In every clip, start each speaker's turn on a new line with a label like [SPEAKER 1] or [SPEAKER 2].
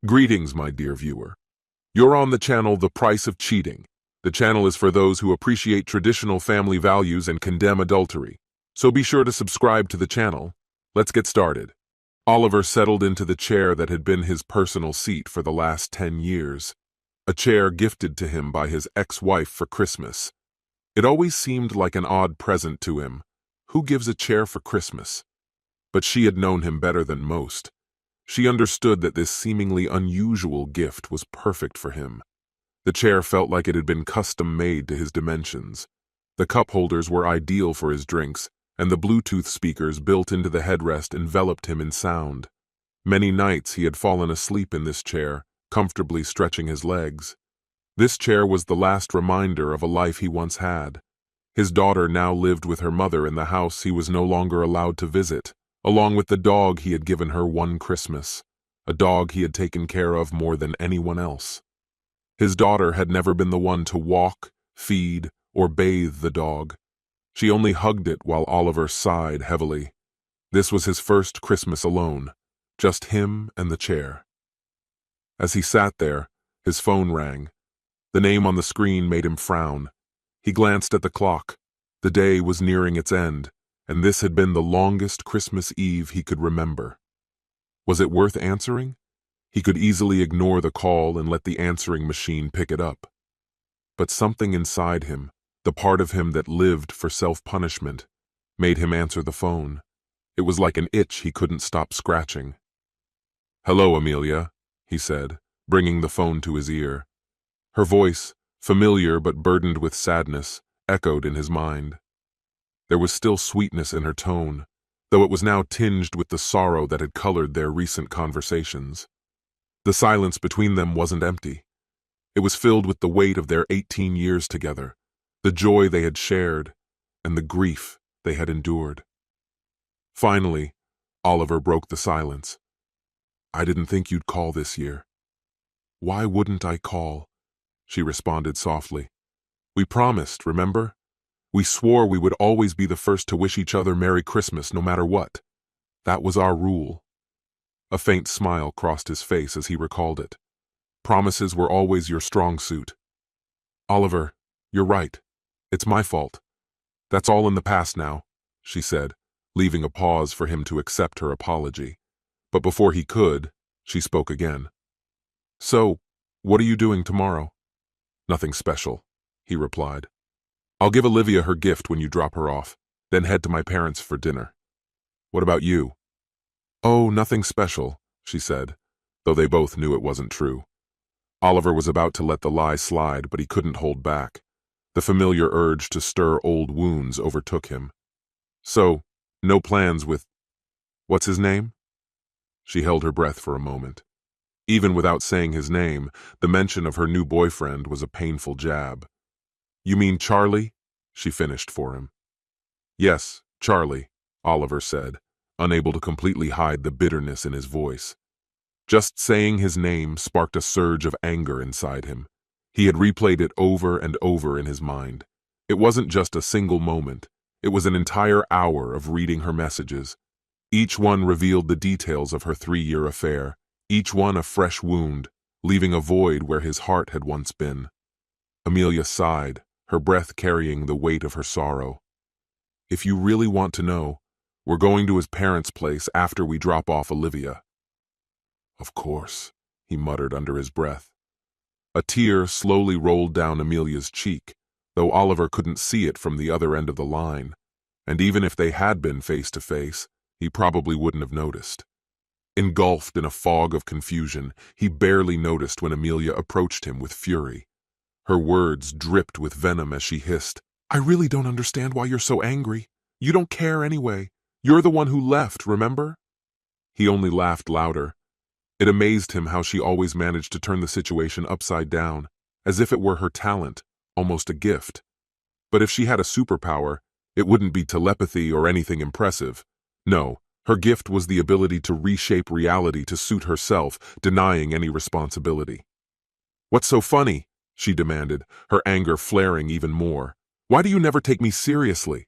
[SPEAKER 1] Greetings, my dear viewer. You're on the channel The Price of Cheating. The channel is for those who appreciate traditional family values and condemn adultery. So be sure to subscribe to the channel. Let's get started. Oliver settled into the chair that had been his personal seat for the last 10 years. A chair gifted to him by his ex-wife for Christmas. It always seemed like an odd present to him. Who gives a chair for Christmas? But she had known him better than most. She understood that this seemingly unusual gift was perfect for him. The chair felt like it had been custom-made to his dimensions. The cup holders were ideal for his drinks, and the Bluetooth speakers built into the headrest enveloped him in sound. Many nights he had fallen asleep in this chair, comfortably stretching his legs. This chair was the last reminder of a life he once had. His daughter now lived with her mother in the house he was no longer allowed to visit, along with the dog he had given her one Christmas, a dog he had taken care of more than anyone else. His daughter had never been the one to walk, feed, or bathe the dog. She only hugged it while Oliver sighed heavily. This was his first Christmas alone, just him and the chair. As he sat there, his phone rang. The name on the screen made him frown. He glanced at the clock. The day was nearing its end, and this had been the longest Christmas Eve he could remember. Was it worth answering? He could easily ignore the call and let the answering machine pick it up. But something inside him, the part of him that lived for self-punishment, made him answer the phone. It was like an itch he couldn't stop scratching. "Hello, Amelia," he said, bringing the phone to his ear. Her voice, familiar but burdened with sadness, echoed in his mind. There was still sweetness in her tone, though it was now tinged with the sorrow that had colored their recent conversations. The silence between them wasn't empty. It was filled with the weight of their 18 years together, the joy they had shared, and the grief they had endured. Finally, Oliver broke the silence. "I didn't think you'd call this year." "Why wouldn't I call?" she responded softly. "We promised, remember? We swore we would always be the first to wish each other Merry Christmas no matter what. That was our rule." A faint smile crossed his face as he recalled it. "Promises were always your strong suit." "Oliver, you're right. It's my fault. That's all in the past now," she said, leaving a pause for him to accept her apology. But before he could, she spoke again. "So, what are you doing tomorrow?" "Nothing special," he replied. "I'll give Olivia her gift when you drop her off, then head to my parents' for dinner. What about you?" "Oh, nothing special," she said, though they both knew it wasn't true. Oliver was about to let the lie slide, but he couldn't hold back. The familiar urge to stir old wounds overtook him. "So, no plans with... what's his name?" She held her breath for a moment. Even without saying his name, the mention of her new boyfriend was a painful jab. "You mean Charlie?" she finished for him. "Yes, Charlie," Oliver said, unable to completely hide the bitterness in his voice. Just saying his name sparked a surge of anger inside him. He had replayed it over and over in his mind. It wasn't just a single moment. It was an entire hour of reading her messages. Each one revealed the details of her 3-year affair, each one a fresh wound, leaving a void where his heart had once been. Amelia sighed, her breath carrying the weight of her sorrow. "If you really want to know, we're going to his parents' place after we drop off Olivia." "Of course," he muttered under his breath. A tear slowly rolled down Amelia's cheek, though Oliver couldn't see it from the other end of the line, and even if they had been face to face, he probably wouldn't have noticed. Engulfed in a fog of confusion, he barely noticed when Amelia approached him with fury. Her words dripped with venom as she hissed, "I really don't understand why you're so angry. You don't care anyway. You're the one who left, remember?" He only laughed louder. It amazed him how she always managed to turn the situation upside down, as if it were her talent, almost a gift. But if she had a superpower, it wouldn't be telepathy or anything impressive. No, her gift was the ability to reshape reality to suit herself, denying any responsibility. "What's so funny?" she demanded, her anger flaring even more. "Why do you never take me seriously?"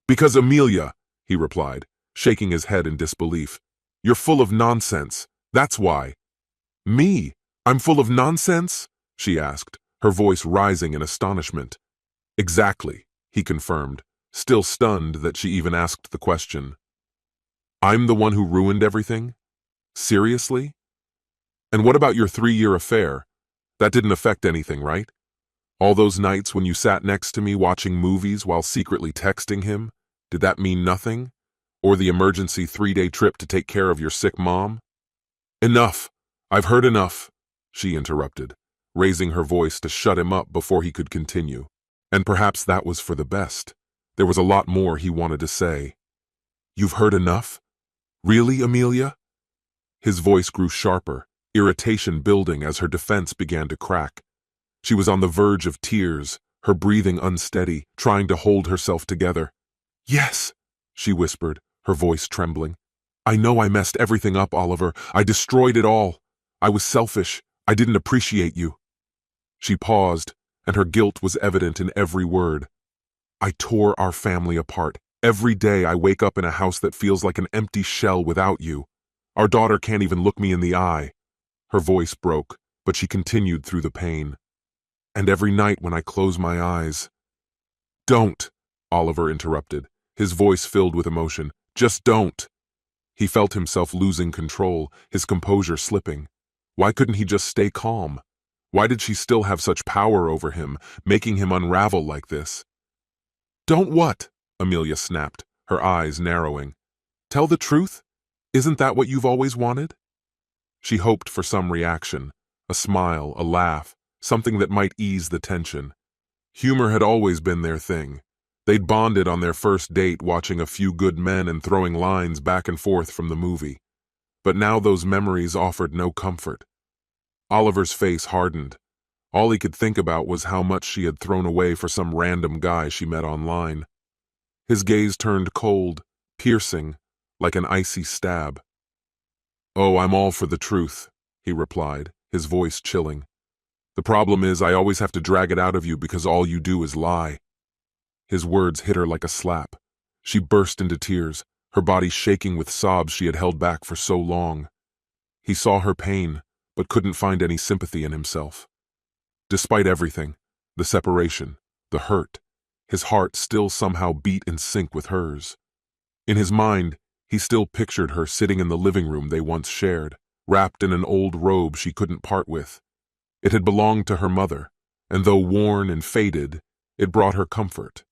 [SPEAKER 1] "Because Amelia," he replied, shaking his head in disbelief. "You're full of nonsense. That's why." Me? I'm full of nonsense? She asked, her voice rising in astonishment. Exactly, he confirmed, still stunned that she even asked the question. I'm the one who ruined everything? Seriously? And what about your 3-year affair? That didn't affect anything, right? All those nights when you sat next to me watching movies while secretly texting him, did that mean nothing? Or the emergency 3-day trip to take care of your sick mom? Enough! I've heard enough, she interrupted, raising her voice to shut him up before he could continue. And perhaps that was for the best. There was a lot more he wanted to say. You've heard enough? Really, Amelia? His voice grew sharper, irritation building as her defense began to crack. She was on the verge of tears, her breathing unsteady, trying to hold herself together. Yes, she whispered, her voice trembling. I know I messed everything up, Oliver. I destroyed it all. I was selfish. I didn't appreciate you. She paused, and her guilt was evident in every word. I tore our family apart. Every day I wake up in a house that feels like an empty shell without you. Our daughter can't even look me in the eye. Her voice broke, but she continued through the pain. And every night when I close my eyes... Don't, Oliver interrupted, his voice filled with emotion. Just don't. He felt himself losing control, his composure slipping. Why couldn't he just stay calm? Why did she still have such power over him, making him unravel like this? Don't what? Amelia snapped, her eyes narrowing. Tell the truth? Isn't that what you've always wanted? She hoped for some reaction, a smile, a laugh, something that might ease the tension. Humor had always been their thing. They'd bonded on their first date watching A Few Good Men and throwing lines back and forth from the movie. But now those memories offered no comfort. Oliver's face hardened. All he could think about was how much she had thrown away for some random guy she met online. His gaze turned cold, piercing, like an icy stab. Oh, I'm all for the truth, he replied, his voice chilling. The problem is I always have to drag it out of you because all you do is lie. His words hit her like a slap. She burst into tears, her body shaking with sobs she had held back for so long. He saw her pain, but couldn't find any sympathy in himself. Despite everything, the separation, the hurt, his heart still somehow beat in sync with hers. In his mind, he still pictured her sitting in the living room they once shared, wrapped in an old robe she couldn't part with. It had belonged to her mother, and though worn and faded, it brought her comfort.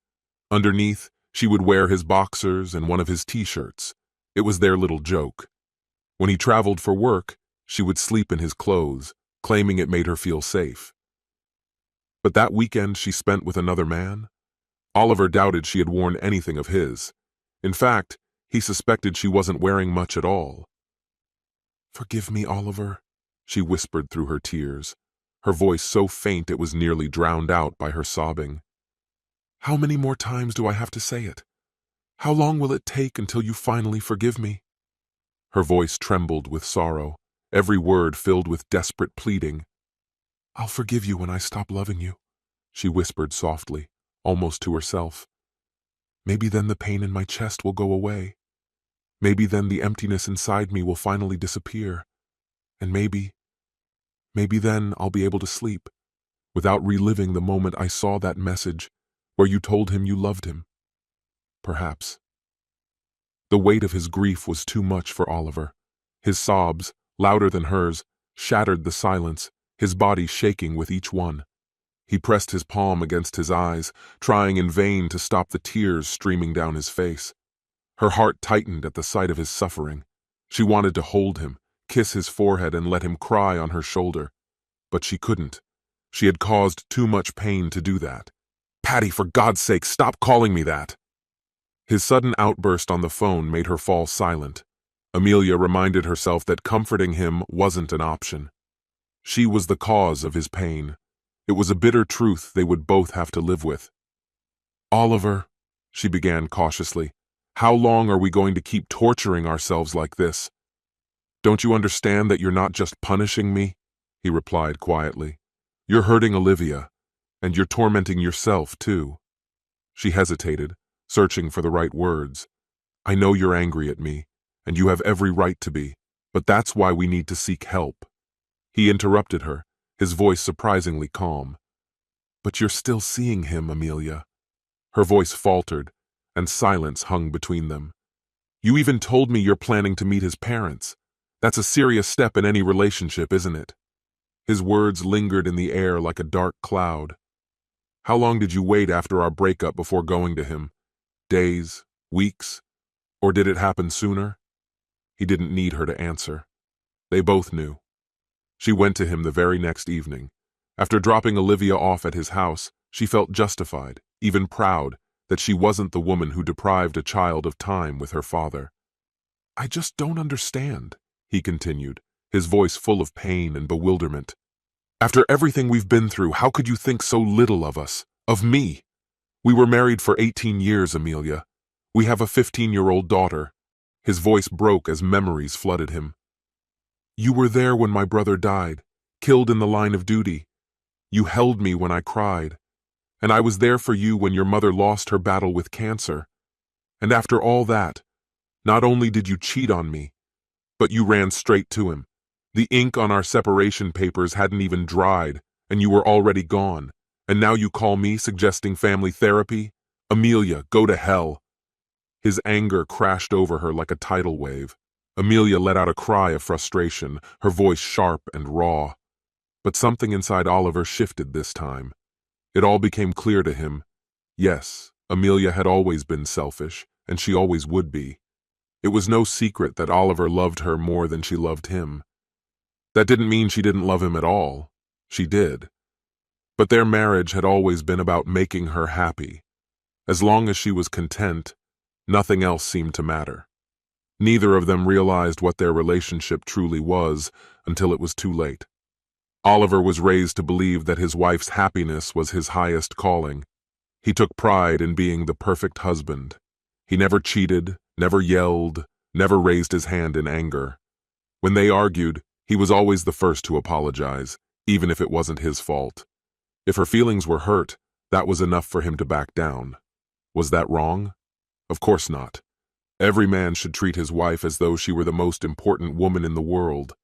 [SPEAKER 1] Underneath, she would wear his boxers and one of his t-shirts. It was their little joke. When he traveled for work, she would sleep in his clothes, claiming it made her feel safe. But that weekend she spent with another man? Oliver doubted she had worn anything of his. In fact, he suspected she wasn't wearing much at all. Forgive me, Oliver, she whispered through her tears, her voice so faint it was nearly drowned out by her sobbing. How many more times do I have to say it? How long will it take until you finally forgive me? Her voice trembled with sorrow, every word filled with desperate pleading. I'll forgive you when I stop loving you, she whispered softly, almost to herself. Maybe then the pain in my chest will go away. Maybe then the emptiness inside me will finally disappear. And maybe then I'll be able to sleep, without reliving the moment I saw that message where you told him you loved him. Perhaps. The weight of his grief was too much for Oliver. His sobs, louder than hers, shattered the silence, his body shaking with each one. He pressed his palm against his eyes, trying in vain to stop the tears streaming down his face. Her heart tightened at the sight of his suffering. She wanted to hold him, kiss his forehead and let him cry on her shoulder. But she couldn't. She had caused too much pain to do that. Patty, for God's sake, stop calling me that! His sudden outburst on the phone made her fall silent. Amelia reminded herself that comforting him wasn't an option. She was the cause of his pain. It was a bitter truth they would both have to live with. Oliver, she began cautiously, how long are we going to keep torturing ourselves like this? Don't you understand that you're not just punishing me? He replied quietly. You're hurting Olivia, and you're tormenting yourself too. She hesitated, searching for the right words. I know you're angry at me, and you have every right to be, but that's why we need to seek help. He interrupted her, his voice surprisingly calm. "But you're still seeing him, Amelia." Her voice faltered, and silence hung between them. "You even told me you're planning to meet his parents. That's a serious step in any relationship, isn't it?" His words lingered in the air like a dark cloud. "How long did you wait after our breakup before going to him? Days? Weeks? Or did it happen sooner?" He didn't need her to answer. They both knew. She went to him the very next evening. After dropping Olivia off at his house, she felt justified, even proud, that she wasn't the woman who deprived a child of time with her father. "I just don't understand," he continued, his voice full of pain and bewilderment. "After everything we've been through, how could you think so little of us, of me? We were married for 18 years, Amelia. We have a 15-year-old daughter." His voice broke as memories flooded him. "You were there when my brother died, killed in the line of duty. You held me when I cried. And I was there for you when your mother lost her battle with cancer. And after all that, not only did you cheat on me, but you ran straight to him. The ink on our separation papers hadn't even dried, and you were already gone. And now you call me suggesting family therapy? Amelia, go to hell." His anger crashed over her like a tidal wave. Amelia let out a cry of frustration, her voice sharp and raw. But something inside Oliver shifted this time. It all became clear to him. Yes, Amelia had always been selfish, and she always would be. It was no secret that Oliver loved her more than she loved him. That didn't mean she didn't love him at all. She did. But their marriage had always been about making her happy. As long as she was content, nothing else seemed to matter. Neither of them realized what their relationship truly was until it was too late. Oliver was raised to believe that his wife's happiness was his highest calling. He took pride in being the perfect husband. He never cheated, never yelled, never raised his hand in anger. When they argued, he was always the first to apologize, even if it wasn't his fault. If her feelings were hurt, that was enough for him to back down. Was that wrong? Of course not. Every man should treat his wife as though she were the most important woman in the world.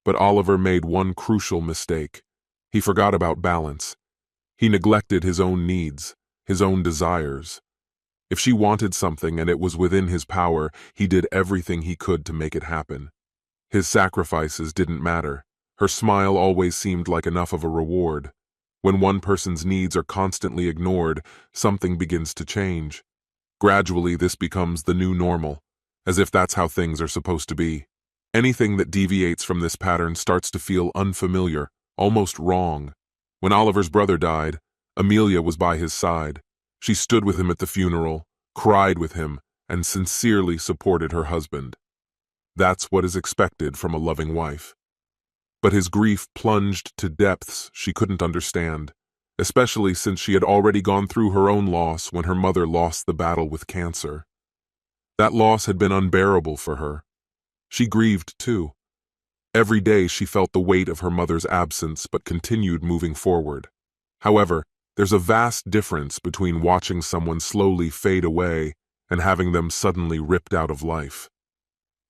[SPEAKER 1] But Oliver made one crucial mistake. He forgot about balance. He neglected his own needs, his own desires. If she wanted something and it was within his power, he did everything he could to make it happen. His sacrifices didn't matter. Her smile always seemed like enough of a reward. When one person's needs are constantly ignored, something begins to change. Gradually, this becomes the new normal, as if that's how things are supposed to be. Anything that deviates from this pattern starts to feel unfamiliar, almost wrong. When Oliver's brother died, Amelia was by his side. She stood with him at the funeral, cried with him, and sincerely supported her husband. That's what is expected from a loving wife. But his grief plunged to depths she couldn't understand, especially since she had already gone through her own loss when her mother lost the battle with cancer. That loss had been unbearable for her. She grieved too. Every day she felt the weight of her mother's absence but continued moving forward. However, there's a vast difference between watching someone slowly fade away and having them suddenly ripped out of life.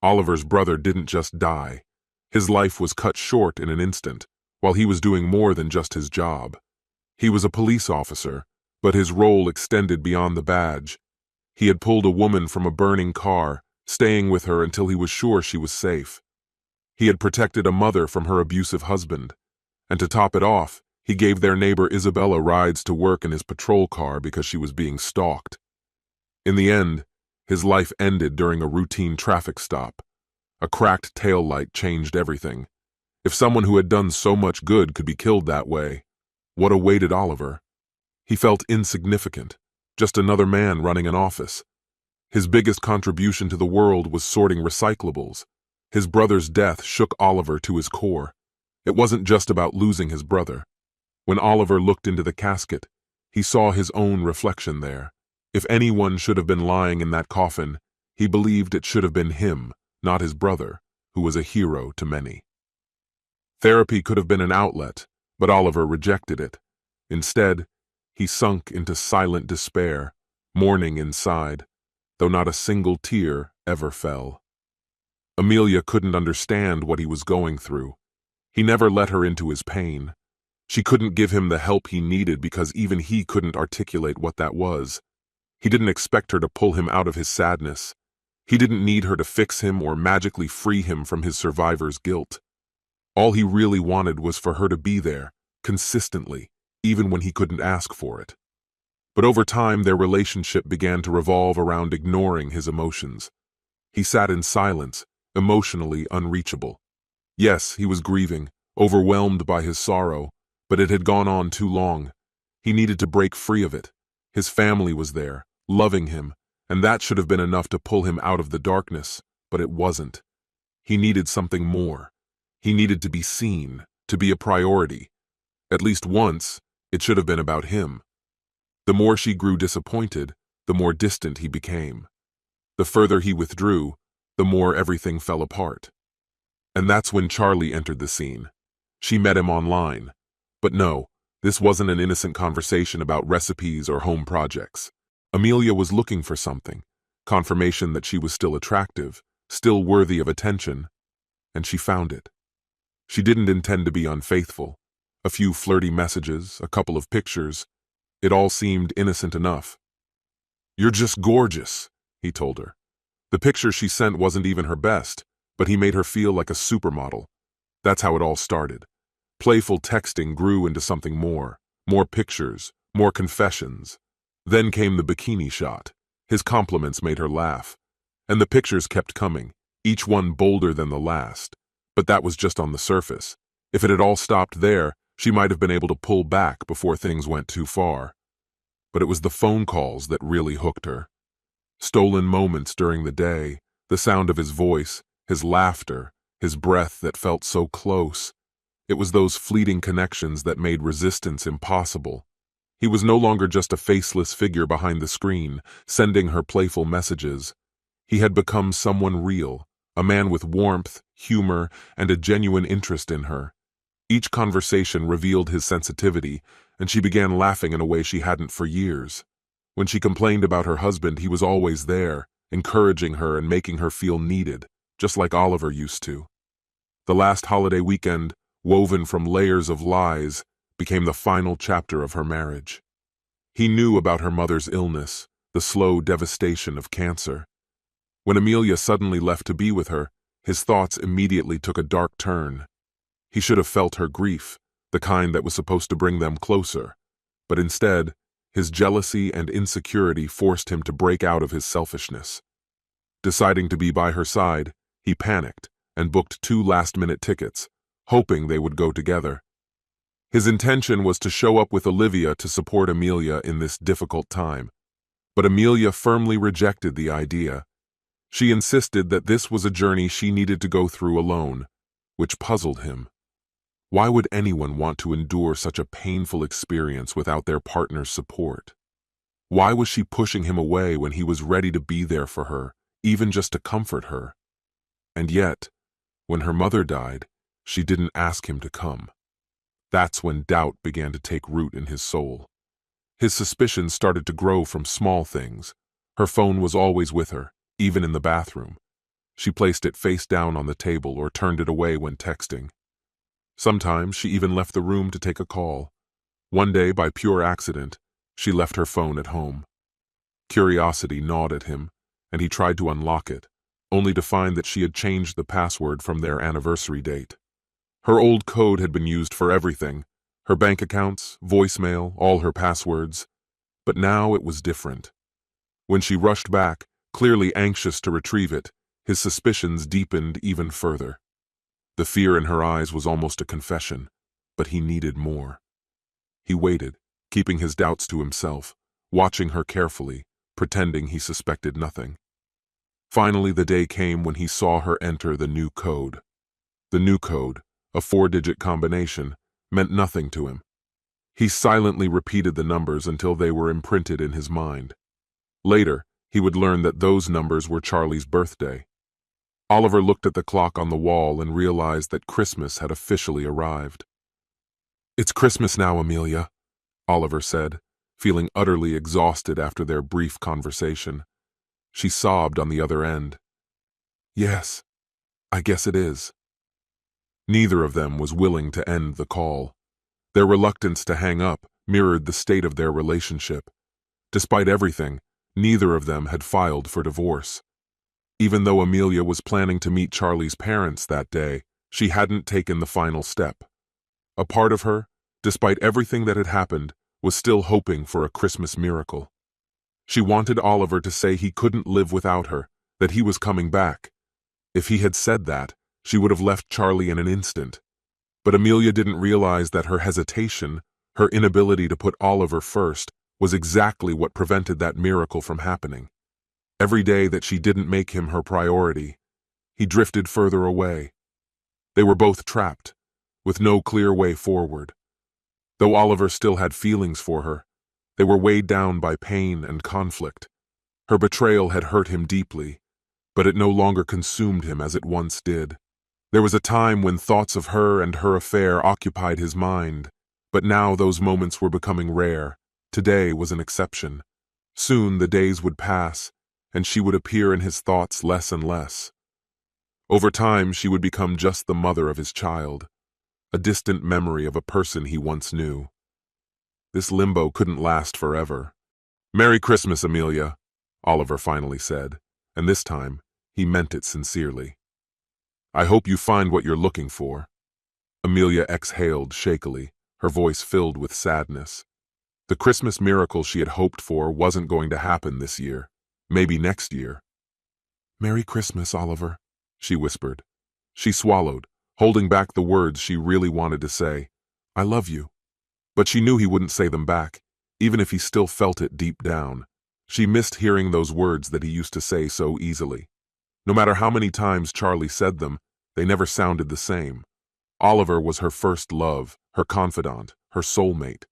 [SPEAKER 1] Oliver's brother didn't just die. His life was cut short in an instant, while he was doing more than just his job. He was a police officer, but his role extended beyond the badge. He had pulled a woman from a burning car, staying with her until he was sure she was safe. He had protected a mother from her abusive husband. And to top it off, he gave their neighbor Isabella rides to work in his patrol car because she was being stalked. In the end, his life ended during a routine traffic stop. A cracked taillight changed everything. If someone who had done so much good could be killed that way, what awaited Oliver? He felt insignificant, just another man running an office. His biggest contribution to the world was sorting recyclables. His brother's death shook Oliver to his core. It wasn't just about losing his brother. When Oliver looked into the casket, he saw his own reflection there. If anyone should have been lying in that coffin, he believed it should have been him, not his brother, who was a hero to many. Therapy could have been an outlet, but Oliver rejected it. Instead, he sunk into silent despair, mourning inside, though not a single tear ever fell. Amelia couldn't understand what he was going through. He never let her into his pain. She couldn't give him the help he needed because even he couldn't articulate what that was. He didn't expect her to pull him out of his sadness. He didn't need her to fix him or magically free him from his survivor's guilt. All he really wanted was for her to be there, consistently, even when he couldn't ask for it. But over time, their relationship began to revolve around ignoring his emotions. He sat in silence, emotionally unreachable. Yes, he was grieving, overwhelmed by his sorrow, but it had gone on too long. He needed to break free of it. His family was there, loving him, and that should have been enough to pull him out of the darkness, but it wasn't. He needed something more. He needed to be seen, to be a priority. At least once, it should have been about him. The more she grew disappointed, the more distant he became. The further he withdrew, the more everything fell apart. And that's when Charlie entered the scene. She met him online. But no, this wasn't an innocent conversation about recipes or home projects. Amelia was looking for something, confirmation that she was still attractive, still worthy of attention, and she found it. She didn't intend to be unfaithful. A few flirty messages, a couple of pictures, it all seemed innocent enough. "You're just gorgeous," he told her. The picture she sent wasn't even her best, but he made her feel like a supermodel. That's how it all started. Playful texting grew into something more pictures, more confessions. Then came the bikini shot. His compliments made her laugh. And the pictures kept coming, each one bolder than the last. But that was just on the surface. If it had all stopped there, she might have been able to pull back before things went too far. But it was the phone calls that really hooked her. Stolen moments during the day, the sound of his voice, his laughter, his breath that felt so close. It was those fleeting connections that made resistance impossible. He was no longer just a faceless figure behind the screen, sending her playful messages. He had become someone real, a man with warmth, humor, and a genuine interest in her. Each conversation revealed his sensitivity, and she began laughing in a way she hadn't for years. When she complained about her husband, he was always there, encouraging her and making her feel needed, just like Oliver used to. The last holiday weekend, woven from layers of lies, became the final chapter of her marriage. He knew about her mother's illness, the slow devastation of cancer. When Amelia suddenly left to be with her, his thoughts immediately took a dark turn. He should have felt her grief, the kind that was supposed to bring them closer. But instead, his jealousy and insecurity forced him to break out of his selfishness. Deciding to be by her side, he panicked and booked 2 last-minute tickets, hoping they would go together. His intention was to show up with Olivia to support Amelia in this difficult time. But Amelia firmly rejected the idea. She insisted that this was a journey she needed to go through alone, which puzzled him. Why would anyone want to endure such a painful experience without their partner's support? Why was she pushing him away when he was ready to be there for her, even just to comfort her? And yet, when her mother died, she didn't ask him to come. That's when doubt began to take root in his soul. His suspicions started to grow from small things. Her phone was always with her, even in the bathroom. She placed it face down on the table or turned it away when texting. Sometimes she even left the room to take a call. One day, by pure accident, she left her phone at home. Curiosity gnawed at him, and he tried to unlock it, only to find that she had changed the password from their anniversary date. Her old code had been used for everything, her bank accounts, voicemail, all her passwords. But now it was different. When she rushed back, clearly anxious to retrieve it, his suspicions deepened even further. The fear in her eyes was almost a confession, but he needed more. He waited, keeping his doubts to himself, watching her carefully, pretending he suspected nothing. Finally, the day came when he saw her enter the new code. The new code, a 4-digit combination, meant nothing to him. He silently repeated the numbers until they were imprinted in his mind. Later, he would learn that those numbers were Charlie's birthday. Oliver looked at the clock on the wall and realized that Christmas had officially arrived. "It's Christmas now, Amelia," Oliver said, feeling utterly exhausted after their brief conversation. She sobbed on the other end. "Yes, I guess it is." Neither of them was willing to end the call. Their reluctance to hang up mirrored the state of their relationship. Despite everything, neither of them had filed for divorce. Even though Amelia was planning to meet Charlie's parents that day, she hadn't taken the final step. A part of her, despite everything that had happened, was still hoping for a Christmas miracle. She wanted Oliver to say he couldn't live without her, that he was coming back. If he had said that, she would have left Charlie in an instant. But Amelia didn't realize that her hesitation, her inability to put Oliver first, was exactly what prevented that miracle from happening. Every day that she didn't make him her priority, he drifted further away. They were both trapped, with no clear way forward. Though Oliver still had feelings for her, they were weighed down by pain and conflict. Her betrayal had hurt him deeply, but it no longer consumed him as it once did. There was a time when thoughts of her and her affair occupied his mind, but now those moments were becoming rare. Today was an exception. Soon the days would pass, and she would appear in his thoughts less and less. Over time, she would become just the mother of his child, a distant memory of a person he once knew. This limbo couldn't last forever. "Merry Christmas, Amelia," Oliver finally said, and this time, he meant it sincerely. "I hope you find what you're looking for." Amelia exhaled shakily, her voice filled with sadness. The Christmas miracle she had hoped for wasn't going to happen this year. Maybe next year. "Merry Christmas, Oliver," she whispered. She swallowed, holding back the words she really wanted to say. "I love you." But she knew he wouldn't say them back, even if he still felt it deep down. She missed hearing those words that he used to say so easily. No matter how many times Charlie said them, they never sounded the same. Oliver was her first love, her confidant, her soulmate.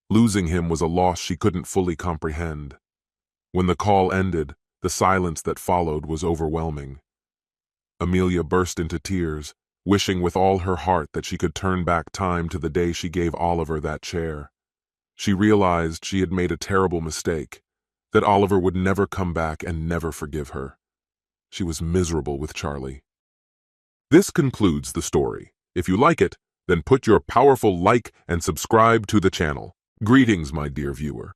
[SPEAKER 1] Losing him was a loss she couldn't fully comprehend. When the call ended, the silence that followed was overwhelming. Amelia burst into tears, wishing with all her heart that she could turn back time to the day she gave Oliver that chair. She realized she had made a terrible mistake, that Oliver would never come back and never forgive her. She was miserable with Charlie. This concludes the story. If you like it, then put your powerful like and subscribe to the channel. Greetings, my dear viewer.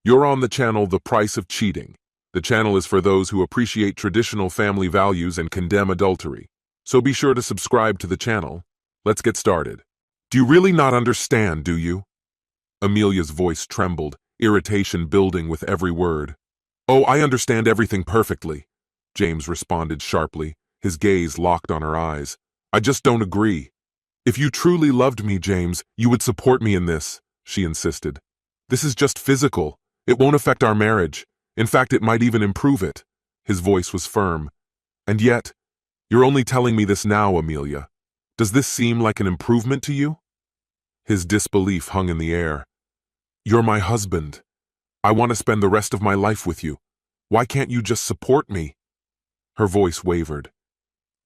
[SPEAKER 1] You're on the channel The Price of Cheating. The channel is for those who appreciate traditional family values and condemn adultery. So be sure to subscribe to the channel. Let's get started. Do you really not understand, do you? Amelia's voice trembled, irritation building with every word. "Oh, I understand everything perfectly," James responded sharply, his gaze locked on her eyes. "I just don't agree." "If you truly loved me, James, you would support me in this," she insisted. "This is just physical. It won't affect our marriage. In fact, it might even improve it." His voice was firm. "And yet, you're only telling me this now, Amelia. Does this seem like an improvement to you?" His disbelief hung in the air. "You're my husband. I want to spend the rest of my life with you. Why can't you just support me?" Her voice wavered.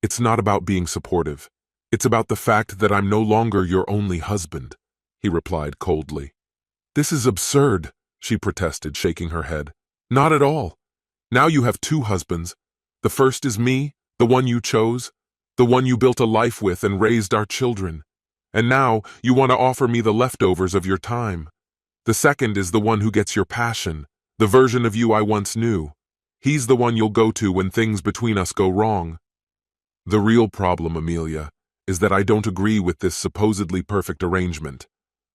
[SPEAKER 1] "It's not about being supportive. It's about the fact that I'm no longer your only husband," he replied coldly. "This is absurd," she protested, shaking her head. "Not at all. Now you have two husbands. The first is me, the one you chose, the one you built a life with and raised our children. And now you want to offer me the leftovers of your time. The second is the one who gets your passion, the version of you I once knew. He's the one you'll go to when things between us go wrong." "The real problem, Amelia, is that I don't agree with this supposedly perfect arrangement.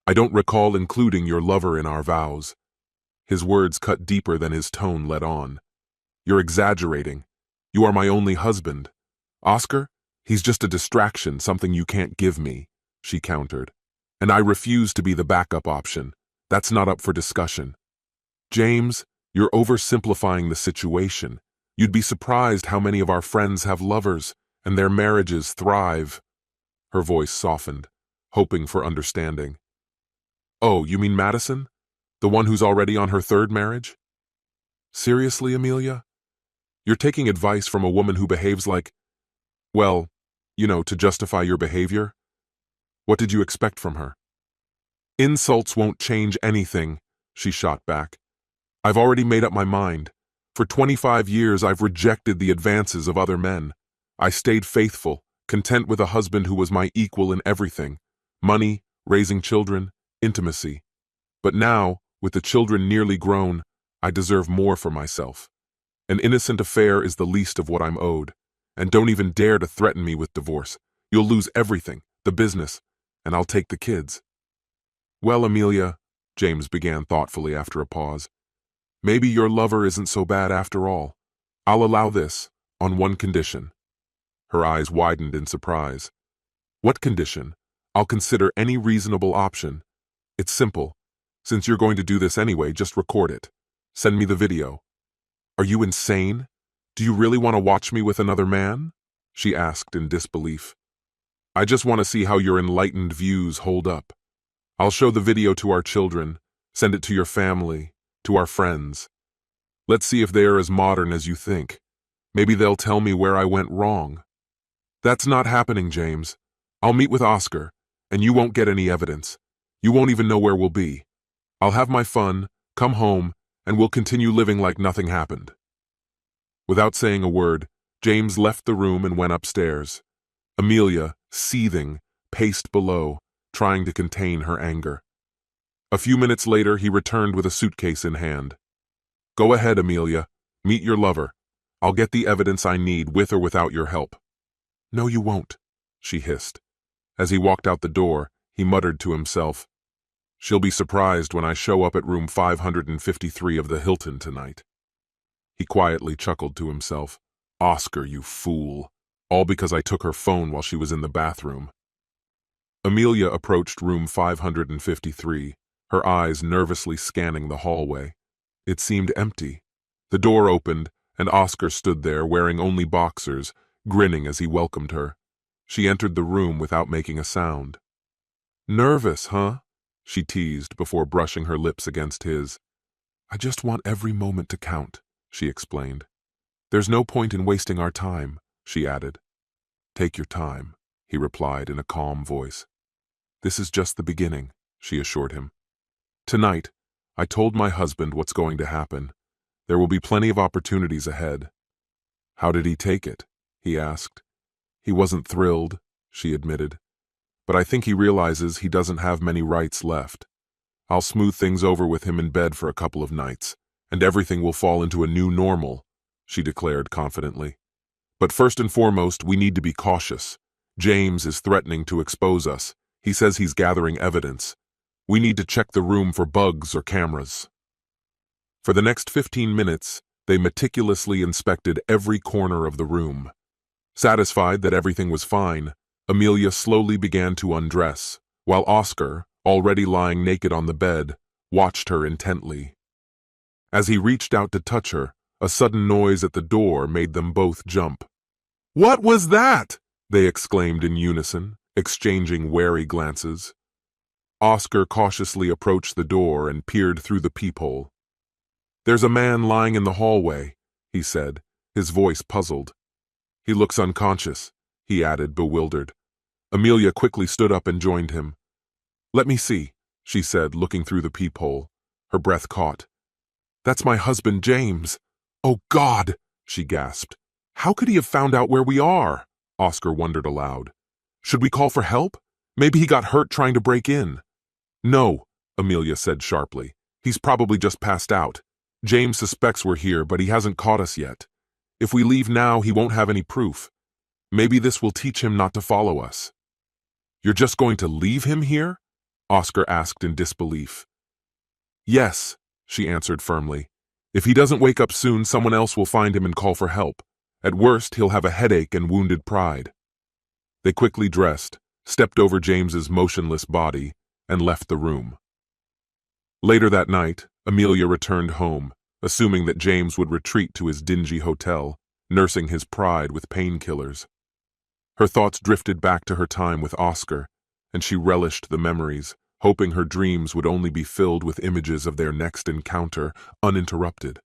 [SPEAKER 1] I don't recall including your lover in our vows." His words cut deeper than his tone let on. "You're exaggerating. You are my only husband. Oscar, he's just a distraction, something you can't give me," she countered. "And I refuse to be the backup option. That's not up for discussion." "James, you're oversimplifying the situation. You'd be surprised how many of our friends have lovers, and their marriages thrive." Her voice softened, hoping for understanding. "Oh, you mean Madison? The one who's already on her third marriage?" "Seriously, Amelia? You're taking advice from a woman who behaves like, well, to justify your behavior? What did you expect from her?" "Insults won't change anything," she shot back. "I've already made up my mind. For 25 years, I've rejected the advances of other men. I stayed faithful, content with a husband who was my equal in everything: money, raising children, intimacy. But now, with the children nearly grown, I deserve more for myself. An innocent affair is the least of what I'm owed. And don't even dare to threaten me with divorce. You'll lose everything, the business, and I'll take the kids. Well, Amelia, James began thoughtfully after a pause, maybe your lover isn't so bad after all. I'll allow this, on one condition. Her eyes widened in surprise. What condition? I'll consider any reasonable option. It's simple. Since you're going to do this anyway, just record it. Send me the video. Are you insane? Do you really want to watch me with another man? She asked in disbelief. I just want to see how your enlightened views hold up. I'll show the video to our children, send it to your family, to our friends. Let's see if they are as modern as you think. Maybe they'll tell me where I went wrong. That's not happening, James. I'll meet with Oscar, and you won't get any evidence. You won't even know where we'll be. I'll have my fun, come home, and we'll continue living like nothing happened. Without saying a word, James left the room and went upstairs. Amelia, seething, paced below, trying to contain her anger. A few minutes later, he returned with a suitcase in hand. Go ahead, Amelia. Meet your lover. I'll get the evidence I need with or without your help. No, you won't, she hissed. As he walked out the door, he muttered to himself, She'll be surprised when I show up at room 553 of the Hilton tonight. He quietly chuckled to himself. Oscar, you fool. All because I took her phone while she was in the bathroom. Amelia approached room 553, her eyes nervously scanning the hallway. It seemed empty. The door opened, and Oscar stood there wearing only boxers, grinning as he welcomed her. She entered the room without making a sound. Nervous, huh? She teased before brushing her lips against his. I just want every moment to count, she explained. There's no point in wasting our time, she added. Take your time, he replied in a calm voice. This is just the beginning, she assured him. Tonight, I told my husband what's going to happen. There will be plenty of opportunities ahead. How did he take it? He asked. He wasn't thrilled, she admitted. But I think he realizes he doesn't have many rights left. I'll smooth things over with him in bed for a couple of nights, and everything will fall into a new normal, she declared confidently. But first and foremost, we need to be cautious. James is threatening to expose us. He says he's gathering evidence. We need to check the room for bugs or cameras. For the next 15 minutes, they meticulously inspected every corner of the room. Satisfied that everything was fine, Amelia slowly began to undress, while Oscar, already lying naked on the bed, watched her intently. As he reached out to touch her, a sudden noise at the door made them both jump. What was that? They exclaimed in unison, exchanging wary glances. Oscar cautiously approached the door and peered through the peephole. There's a man lying in the hallway, he said, his voice puzzled. He looks unconscious, he added, bewildered. Amelia quickly stood up and joined him. Let me see, she said, looking through the peephole. Her breath caught. That's my husband, James. Oh, God, she gasped. How could he have found out where we are? Oscar wondered aloud. Should we call for help? Maybe he got hurt trying to break in. No, Amelia said sharply. He's probably just passed out. James suspects we're here, but he hasn't caught us yet. If we leave now, he won't have any proof. Maybe this will teach him not to follow us. You're just going to leave him here? Oscar asked in disbelief. Yes, she answered firmly. If he doesn't wake up soon, someone else will find him and call for help. At worst, he'll have a headache and wounded pride. They quickly dressed, stepped over James's motionless body, and left the room. Later that night, Amelia returned home, assuming that James would retreat to his dingy hotel, nursing his pride with painkillers. Her thoughts drifted back to her time with Oscar, and she relished the memories, hoping her dreams would only be filled with images of their next encounter, uninterrupted.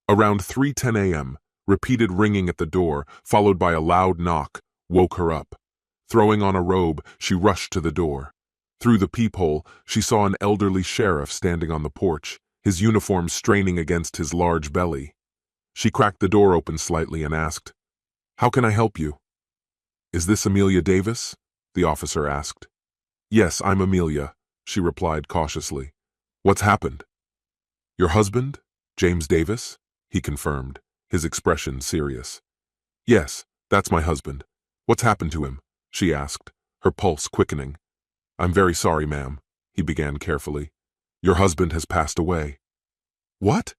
[SPEAKER 1] Around 3:10 a.m., repeated ringing at the door, followed by a loud knock, woke her up. Throwing on a robe, she rushed to the door. Through the peephole, she saw an elderly sheriff standing on the porch, his uniform straining against his large belly. She cracked the door open slightly and asked, "How can I help you?" Is this Amelia Davis? The officer asked. Yes, I'm Amelia, she replied cautiously. What's happened? Your husband, James Davis? He confirmed, his expression serious. Yes, that's my husband. What's happened to him? She asked, her pulse quickening. I'm very sorry, ma'am, he began carefully. Your husband has passed away. What?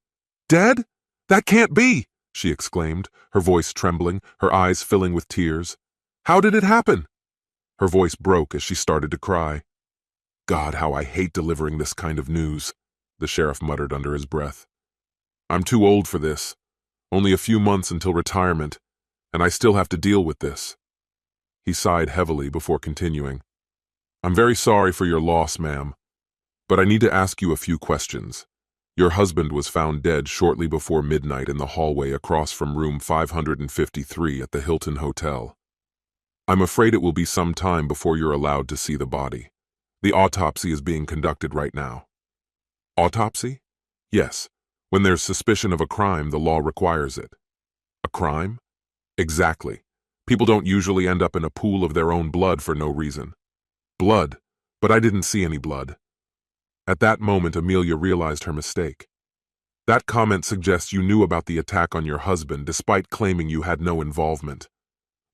[SPEAKER 1] Dead? That can't be, she exclaimed, her voice trembling, her eyes filling with tears. How did it happen? Her voice broke as she started to cry. God, how I hate delivering this kind of news, the sheriff muttered under his breath. I'm too old for this. Only a few months until retirement, and I still have to deal with this. He sighed heavily before continuing. I'm very sorry for your loss, ma'am, but I need to ask you a few questions. Your husband was found dead shortly before midnight in the hallway across from room 553 at the Hilton Hotel. I'm afraid it will be some time before you're allowed to see the body. The autopsy is being conducted right now. Autopsy? Yes. When there's suspicion of a crime, the law requires it. A crime? Exactly. People don't usually end up in a pool of their own blood for no reason. Blood? But I didn't see any blood. At that moment, Amelia realized her mistake. That comment suggests you knew about the attack on your husband despite claiming you had no involvement.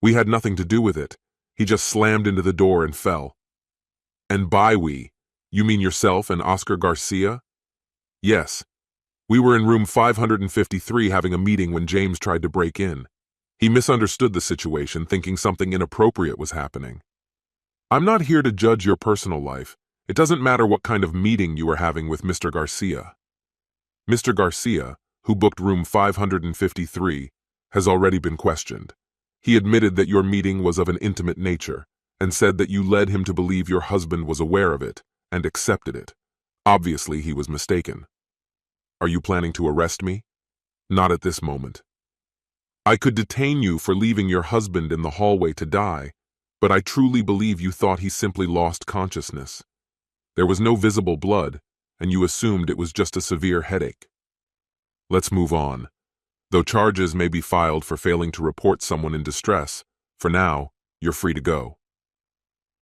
[SPEAKER 1] We had nothing to do with it. He just slammed into the door and fell. And by we, you mean yourself and Oscar Garcia? Yes. We were in room 553 having a meeting when James tried to break in. He misunderstood the situation, thinking something inappropriate was happening. I'm not here to judge your personal life. It doesn't matter what kind of meeting you were having with Mr. Garcia. Mr. Garcia, who booked room 553, has already been questioned. He admitted that your meeting was of an intimate nature and said that you led him to believe your husband was aware of it and accepted it. Obviously, he was mistaken. Are you planning to arrest me? Not at this moment. I could detain you for leaving your husband in the hallway to die, but I truly believe you thought he simply lost consciousness. There was no visible blood, and you assumed it was just a severe headache. Let's move on. Though charges may be filed for failing to report someone in distress, for now, you're free to go.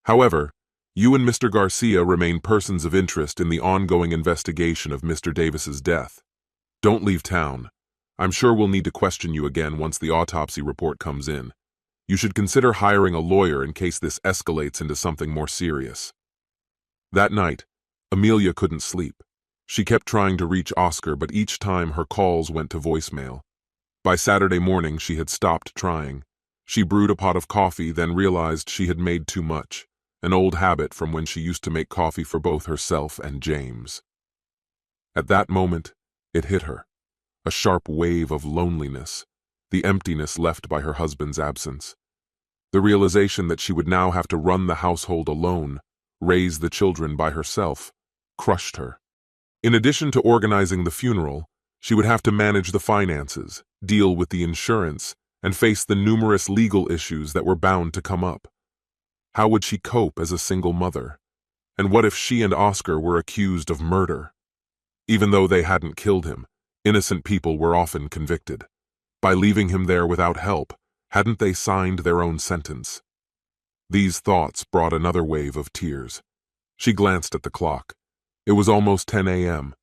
[SPEAKER 1] However, you and Mr. Garcia remain persons of interest in the ongoing investigation of Mr. Davis's death. Don't leave town. I'm sure we'll need to question you again once the autopsy report comes in. You should consider hiring a lawyer in case this escalates into something more serious. That night, Amelia couldn't sleep. She kept trying to reach Oscar, but each time her calls went to voicemail. By Saturday morning, she had stopped trying. She brewed a pot of coffee, then realized she had made too much, an old habit from when she used to make coffee for both herself and James. At that moment, it hit her. A sharp wave of loneliness, the emptiness left by her husband's absence. The realization that she would now have to run the household alone, raise the children by herself, crushed her. In addition to organizing the funeral, she would have to manage the finances, deal with the insurance, and face the numerous legal issues that were bound to come up. How would she cope as a single mother? And what if she and Oscar were accused of murder? Even though they hadn't killed him, innocent people were often convicted. By leaving him there without help, hadn't they signed their own sentence? These thoughts brought another wave of tears. She glanced at the clock. It was almost 10 a.m.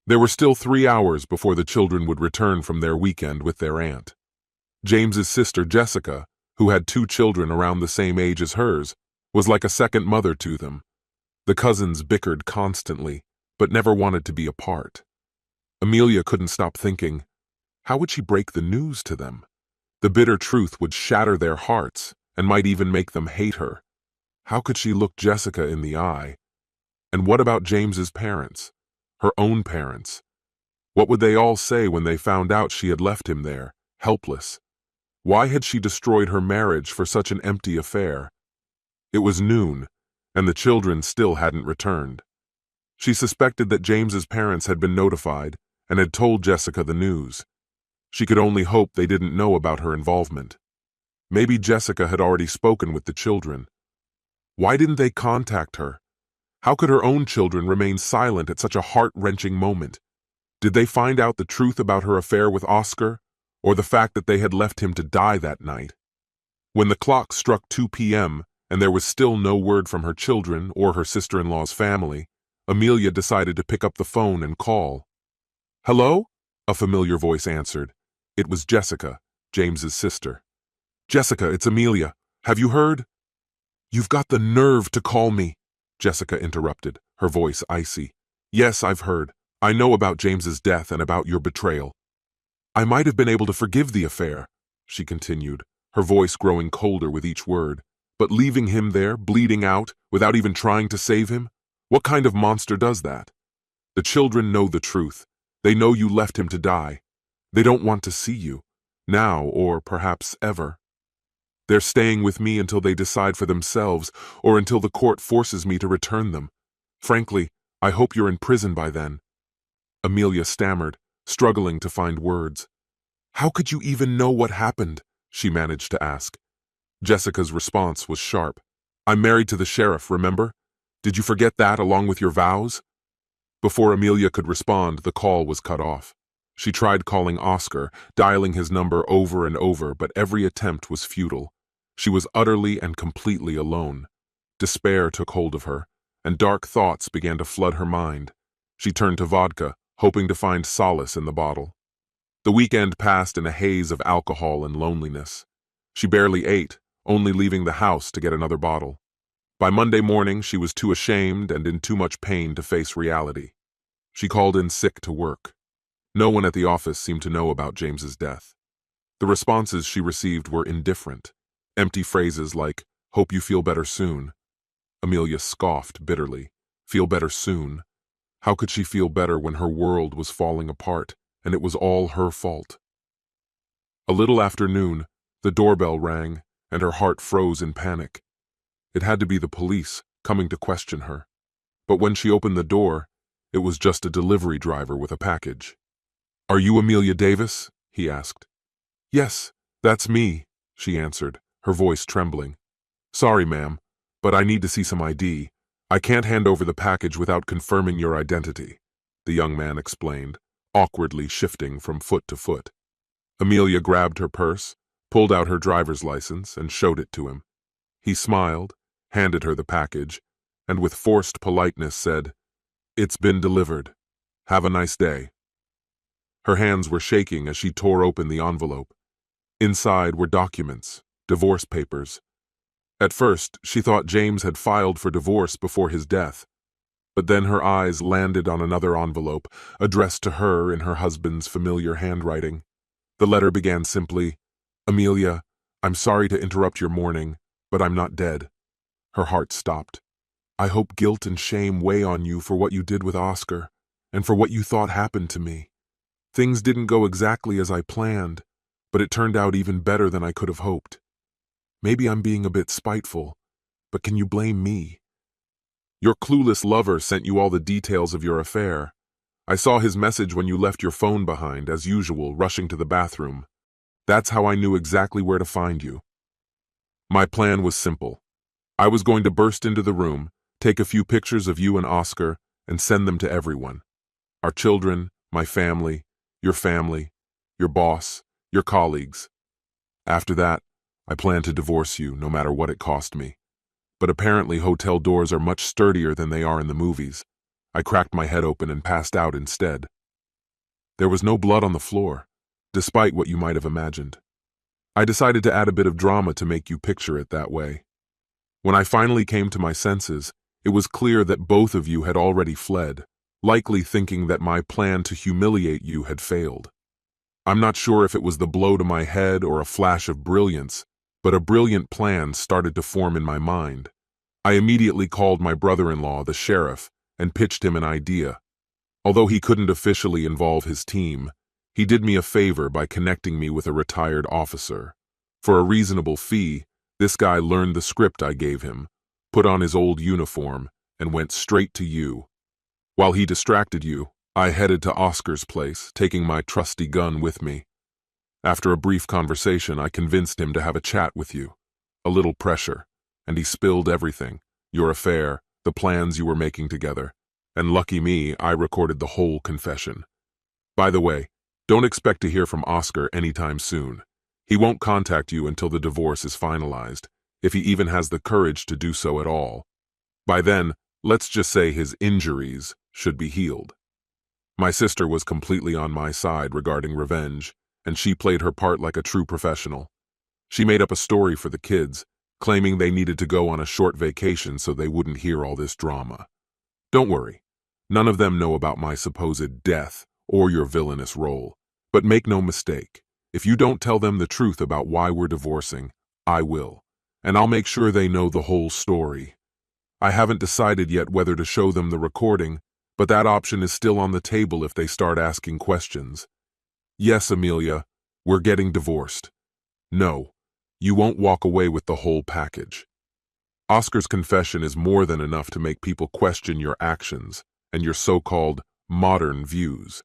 [SPEAKER 1] There were still 3 hours before the children would return from their weekend with their aunt. James's sister, Jessica, who had 2 children around the same age as hers, was like a second mother to them. The cousins bickered constantly, but never wanted to be apart. Amelia couldn't stop thinking, how would she break the news to them? The bitter truth would shatter their hearts and might even make them hate her. How could she look Jessica in the eye? And what about James's parents? Her own parents? What would they all say when they found out she had left him there, helpless? Why had she destroyed her marriage for such an empty affair? It was noon, and the children still hadn't returned. She suspected that James's parents had been notified and had told Jessica the news. She could only hope they didn't know about her involvement. Maybe Jessica had already spoken with the children. Why didn't they contact her? How could her own children remain silent at such a heart-wrenching moment? Did they find out the truth about her affair with Oscar, or the fact that they had left him to die that night? When the clock struck 2 p.m. and there was still no word from her children or her sister-in-law's family, Amelia decided to pick up the phone and call. "Hello?" a familiar voice answered. It was Jessica, James's sister. "Jessica, it's Amelia. Have you heard?" "You've got the nerve to call me," Jessica interrupted, her voice icy. "Yes, I've heard. I know about James's death and about your betrayal. I might have been able to forgive the affair," she continued, her voice growing colder with each word. "But leaving him there, bleeding out, without even trying to save him? What kind of monster does that? The children know the truth. They know you left him to die. They don't want to see you, now or perhaps ever. They're staying with me until they decide for themselves or until the court forces me to return them. Frankly, I hope you're in prison by then." Amelia stammered, struggling to find words. "How could you even know what happened?" she managed to ask. Jessica's response was sharp. "I'm married to the sheriff, remember? Did you forget that along with your vows?" Before Amelia could respond, the call was cut off. She tried calling Oscar, dialing his number over and over, but every attempt was futile. She was utterly and completely alone. Despair took hold of her, and dark thoughts began to flood her mind. She turned to vodka, hoping to find solace in the bottle. The weekend passed in a haze of alcohol and loneliness. She barely ate, only leaving the house to get another bottle. By Monday morning, she was too ashamed and in too much pain to face reality. She called in sick to work. No one at the office seemed to know about James's death. The responses she received were indifferent, empty phrases like, "Hope you feel better soon." Amelia scoffed bitterly. Feel better soon? How could she feel better when her world was falling apart, and it was all her fault? A little after noon, the doorbell rang, and her heart froze in panic. It had to be the police, coming to question her. But when she opened the door, it was just a delivery driver with a package. "Are you Amelia Davis?" he asked. "Yes, that's me," she answered, her voice trembling. "Sorry, ma'am, but I need to see some ID. I can't hand over the package without confirming your identity," the young man explained, awkwardly shifting from foot to foot. Amelia grabbed her purse, pulled out her driver's license, and showed it to him. He smiled, handed her the package, and with forced politeness said, "It's been delivered. Have a nice day." Her hands were shaking as she tore open the envelope. Inside were documents, divorce papers. At first, she thought James had filed for divorce before his death. But then her eyes landed on another envelope, addressed to her in her husband's familiar handwriting. The letter began simply, "Amelia, I'm sorry to interrupt your mourning, but I'm not dead." Her heart stopped. "I hope guilt and shame weigh on you for what you did with Oscar, and for what you thought happened to me. Things didn't go exactly as I planned, but it turned out even better than I could have hoped. Maybe I'm being a bit spiteful, but can you blame me? Your clueless lover sent you all the details of your affair. I saw his message when you left your phone behind, as usual, rushing to the bathroom. That's how I knew exactly where to find you. My plan was simple. I was going to burst into the room, take a few pictures of you and Oscar, and send them to everyone. Our children, my family, your boss, your colleagues. After that, I planned to divorce you, no matter what it cost me. But apparently hotel doors are much sturdier than they are in the movies. I cracked my head open and passed out instead. There was no blood on the floor, despite what you might have imagined. I decided to add a bit of drama to make you picture it that way. When I finally came to my senses, it was clear that both of you had already fled, likely thinking that my plan to humiliate you had failed. I'm not sure if it was the blow to my head or a flash of brilliance, but a brilliant plan started to form in my mind. I immediately called my brother-in-law, the sheriff, and pitched him an idea. Although he couldn't officially involve his team, he did me a favor by connecting me with a retired officer. For a reasonable fee, this guy learned the script I gave him, put on his old uniform, and went straight to you. While he distracted you, I headed to Oscar's place, taking my trusty gun with me. After a brief conversation, I convinced him to have a chat with you. A little pressure, and he spilled everything, your affair, the plans you were making together. And lucky me, I recorded the whole confession. By the way, don't expect to hear from Oscar anytime soon. He won't contact you until the divorce is finalized, if he even has the courage to do so at all. By then, let's just say his injuries should be healed. My sister was completely on my side regarding revenge, and she played her part like a true professional. She made up a story for the kids, claiming they needed to go on a short vacation so they wouldn't hear all this drama. Don't worry, none of them know about my supposed death or your villainous role. But make no mistake, if you don't tell them the truth about why we're divorcing, I will, and I'll make sure they know the whole story. I haven't decided yet whether to show them the recording, but that option is still on the table if they start asking questions. Yes, Amelia, we're getting divorced. No, you won't walk away with the whole package. Oscar's confession is more than enough to make people question your actions and your so-called modern views.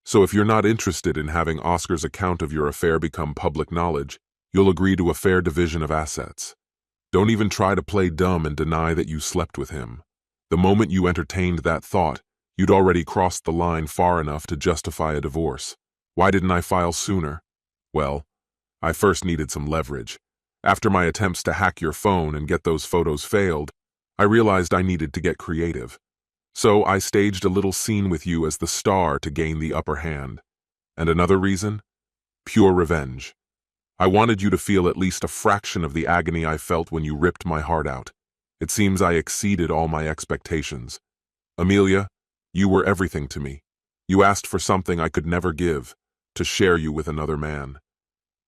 [SPEAKER 1] So if you're not interested in having Oscar's account of your affair become public knowledge, you'll agree to a fair division of assets. Don't even try to play dumb and deny that you slept with him. The moment you entertained that thought, you'd already crossed the line far enough to justify a divorce. Why didn't I file sooner? Well, I first needed some leverage. After my attempts to hack your phone and get those photos failed, I realized I needed to get creative. So I staged a little scene with you as the star to gain the upper hand. And another reason? Pure revenge. I wanted you to feel at least a fraction of the agony I felt when you ripped my heart out. It seems I exceeded all my expectations. Amelia, you were everything to me. You asked for something I could never give, to share you with another man.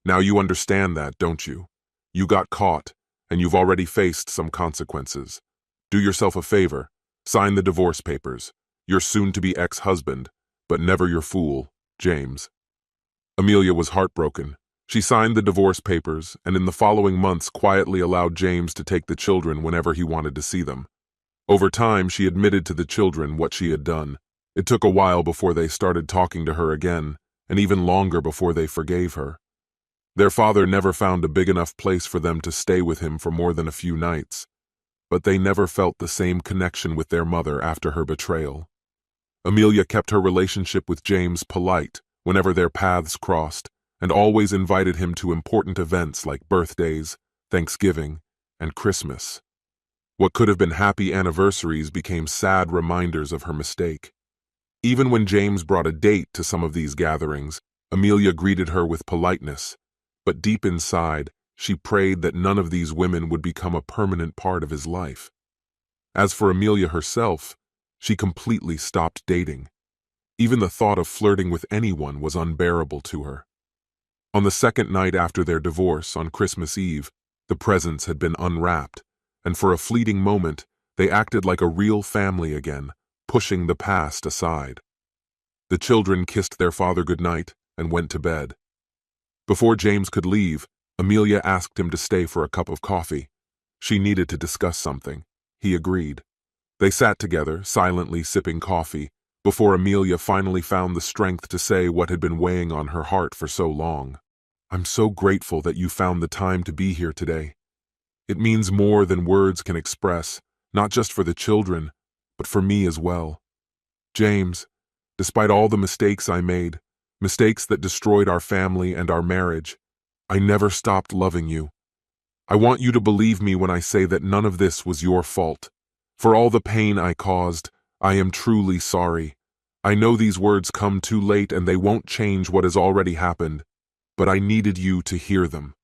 [SPEAKER 1] Now you understand that, don't you? You got caught, and you've already faced some consequences. Do yourself a favor, sign the divorce papers. Your soon-to-be ex-husband, but never your fool, James. Amelia was heartbroken. She signed the divorce papers, and in the following months quietly allowed James to take the children whenever he wanted to see them. Over time, she admitted to the children what she had done. It took a while before they started talking to her again, and even longer before they forgave her. Their father never found a big enough place for them to stay with him for more than a few nights, but they never felt the same connection with their mother after her betrayal. Amelia kept her relationship with James polite whenever their paths crossed, and always invited him to important events like birthdays, Thanksgiving, and Christmas. What could have been happy anniversaries became sad reminders of her mistake. Even when James brought a date to some of these gatherings, Amelia greeted her with politeness, but deep inside, she prayed that none of these women would become a permanent part of his life. As for Amelia herself, she completely stopped dating. Even the thought of flirting with anyone was unbearable to her. On the second night after their divorce, on Christmas Eve, the presents had been unwrapped, and for a fleeting moment, they acted like a real family again, pushing the past aside. The children kissed their father goodnight and went to bed. Before James could leave, Amelia asked him to stay for a cup of coffee. She needed to discuss something. He agreed. They sat together, silently sipping coffee, before Amelia finally found the strength to say what had been weighing on her heart for so long. I'm so grateful that you found the time to be here today. It means more than words can express, not just for the children, but for me as well. James, despite all the mistakes I made, mistakes that destroyed our family and our marriage, I never stopped loving you. I want you to believe me when I say that none of this was your fault. For all the pain I caused, I am truly sorry. I know these words come too late and they won't change what has already happened, but I needed you to hear them.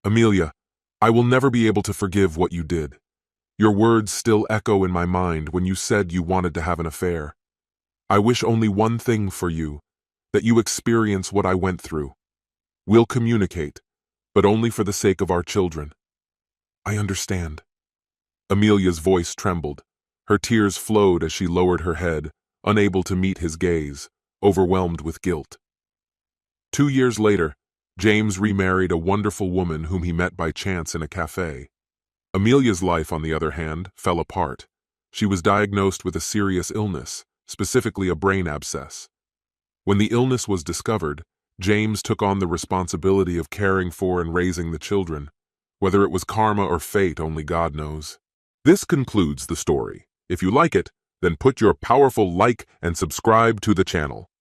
[SPEAKER 1] Amelia, I will never be able to forgive what you did. Your words still echo in my mind when you said you wanted to have an affair. I wish only one thing for you, that you experience what I went through. We'll communicate, but only for the sake of our children. I understand. Amelia's voice trembled. Her tears flowed as she lowered her head, unable to meet his gaze, overwhelmed with guilt. 2 years later, James remarried a wonderful woman whom he met by chance in a cafe. Amelia's life, on the other hand, fell apart. She was diagnosed with a serious illness, specifically a brain abscess. When the illness was discovered, James took on the responsibility of caring for and raising the children. Whether it was karma or fate, only God knows. This concludes the story. If you like it, then put your powerful like and subscribe to the channel.